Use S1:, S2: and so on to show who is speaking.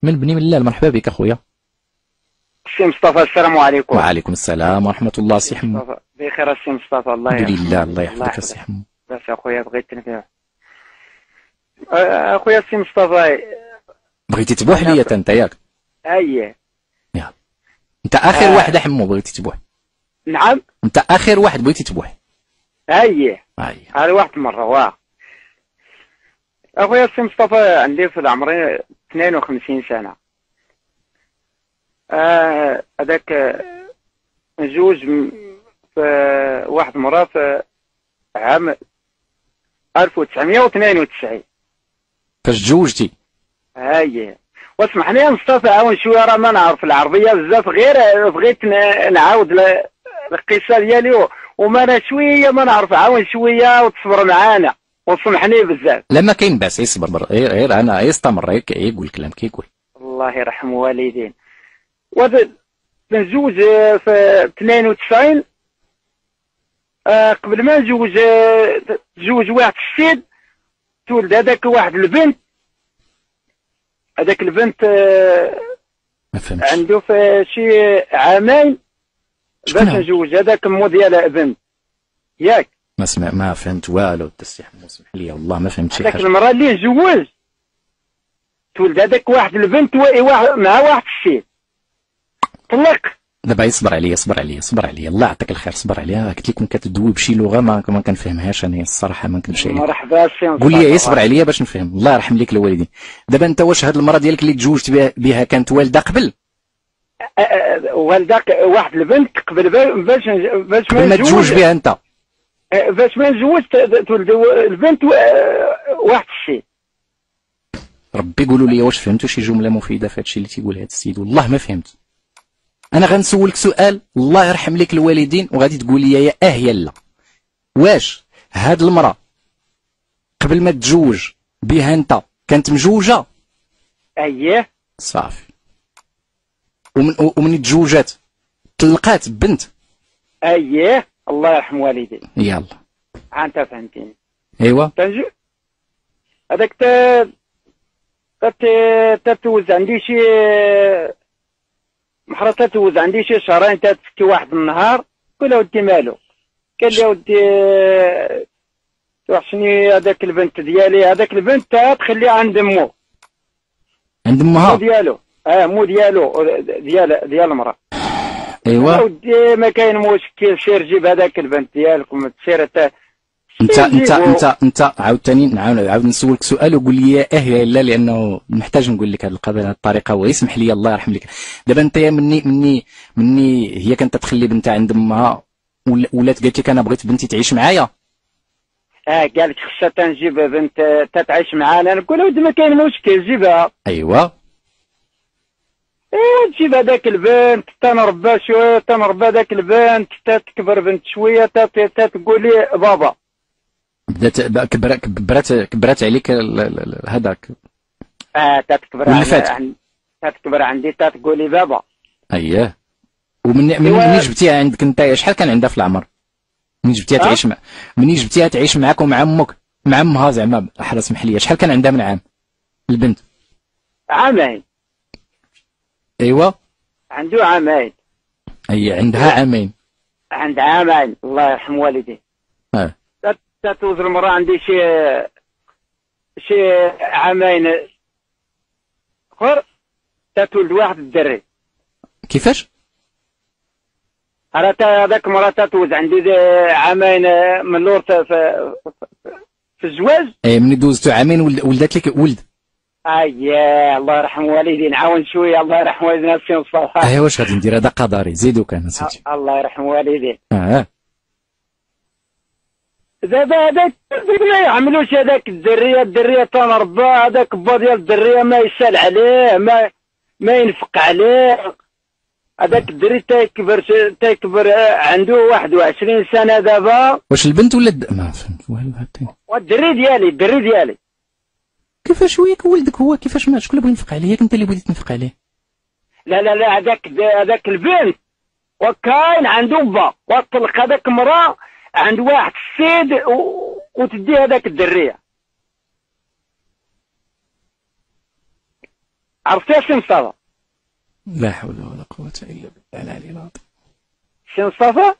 S1: من بني ملال، مرحبا بك اخويا.
S2: سي مصطفى، السلام عليكم.
S1: وعليكم السلام ورحمه الله. سي حمو.
S2: بخير السي مصطفى، الله
S1: الحمد
S2: يرحمك.
S1: لله، الله يحفظك السي حمو.
S2: بس اخويا بغيت نفهم اخويا السي مصطفى،
S1: بغيتي تبوح ليا انت ياك؟
S2: اييه.
S1: يلا انت اخر واحد حمو بغيتي تبوح.
S2: نعم،
S1: انت اخر واحد بغيتي تبوح.
S2: اييه هذه واحد المره. واه اخويا السي مصطفى، عندي في العمر 52 سنه. هذاك مزوج في واحد المرة في عام 1992.
S1: فاش تزوجتي؟
S2: هاي. واسمحني يا مصطفى، عاون شويه، راه ما نعرف العربيه بزاف، غير بغيت نعاود القصه ديالي، وما انا شويه ما نعرف. عاون شويه وتصبر معانا وسمحني بزاف.
S1: لا ما كاين باس، يصبر غير انا يستمر، يقول الكلام كيقول.
S2: الله يرحم والدين. نزوج في 92. قبل ما نزوج تزوج واحد السيد، تولد هذاك واحد البنت. هذاك البنت
S1: ما فهمتش.
S2: عنده في شي عامين باش نزوج. هذاك مو ديالها بنت ياك.
S1: ما فهمت والو السي حمو، اسمح لي والله ما فهمت شي حاجه.
S2: هذاك المراه اللي نزوج تولد هذاك واحد البنت مع واحد السيد، طلق.
S1: دابا يصبر عليا، صبر عليا، الله يعطيك الخير، صبر عليا. قلت لكم كتدوي بشي لغه ما كنفهمهاش انا الصراحه، ما نكذبش عليك.
S2: مرحبا سي.
S1: قول لي يصبر عليا باش نفهم. الله يرحم ليك الوالدين. دابا انت واش هاد المراه ديالك اللي تزوجت بها كانت والده قبل؟
S2: والدك واحد البنت قبل باش
S1: ما تزوج بها انت.
S2: باش ما نزوج تولد البنت واحد السيد.
S1: ربي قولوا لي واش فهمتوا شي جمله مفيده في هادشي اللي تيقول هاد السيد؟ والله ما فهمت. انا غنسولك سؤال، الله يرحم ليك الوالدين، وغادي تقول لي يا يا لا. واش هاد المراه قبل ما تزوج بها انت كانت مجوجه؟
S2: اييه
S1: صافي. ومن تزوجات طلقات بنت؟
S2: اييه الله يرحم والديك.
S1: يلا
S2: انت فهمتيني.
S1: ايوا.
S2: هذاك تتوز عندي شي محرة، تتوز عندي شي شهرين، تتسكي واحد النهار. قول ودي مالو؟ قال لي ودي توحشني هذاك البنت ديالي. هذاك البنت تخليها عند امو.
S1: عند امها؟
S2: مو ديالو. مو ديالو، ديال المرأة.
S1: ايوا.
S2: ودي ما كاين مشكل، سير جيب هذاك البنت ديالكم تسير.
S1: انت عاوتاني نعاود نسولك سؤال وقول لي يا لا، لانه محتاج نقول لك هذه القضيه بهذه الطريقه. ويسمح لي الله يرحم لك. دابا انت يا مني هي كانت تخلي بنتها عند امها، ولات قالت لك انا بغيت بنتي تعيش معايا؟
S2: قالت خصها تنجيب بنت تتعيش معانا. نقول ودي ما كاين مشكل، جيبها.
S1: ايوا.
S2: تجيب هذاك البنت، تنربى شويه، تنربى هذاك البنت، تكبر بنت شويه، تقول لي بابا.
S1: بدات كبرات عليك هذاك.
S2: تكبر عندي، تقول لي بابا.
S1: اييه. ومن جبتيها عندك انت شحال كان عندها في العمر؟ من جبتيها تعيش معاك ومع امك، مع امها زعما احرى اسمح لي، شحال كان عندها من عام البنت؟
S2: عامين.
S1: ايوا.
S2: عنده عامين.
S1: عندها عامين.
S2: عندها عامين الله يرحم والدي. تتوز المرأة عندي شي عامين اخر، تتولد واحد الدري.
S1: كيفاش؟
S2: هذاك المرأة تتوز عندي عامين من اللور في الزواج.
S1: مني دوزتو عامين ولدت لك ولد.
S2: اييه الله يرحم والدي. نعاون شويه، الله يرحم والدينا السي مصطفى.
S1: واش غادي ندير؟ هذا قدري، زيدو كان سيدي.
S2: الله يرحم والدي. دابا هذاك ما يعملوش هذاك الدريه تنربى. هذاك با ديال الدريه ما يسال عليه، ما ينفق عليه. هذاك الدري تيكبر عنده 21 سنه دابا.
S1: واش البنت ولا ما فهمت والو.
S2: الدري ديالي
S1: كيفاش وياك ولدك هو؟ كيفاش ما شكون اللي بغى ينفق عليه؟ ياك انت اللي بغيتي تنفق عليه.
S2: لا هذاك البنت وكاين عنده با، وطلق هذاك مراه عند واحد السيد وتدي هذاك الدريه. عرفتي سي مصطفى؟
S1: لا حول ولا قوة إلا بالله العلي العظيم.
S2: سي مصطفى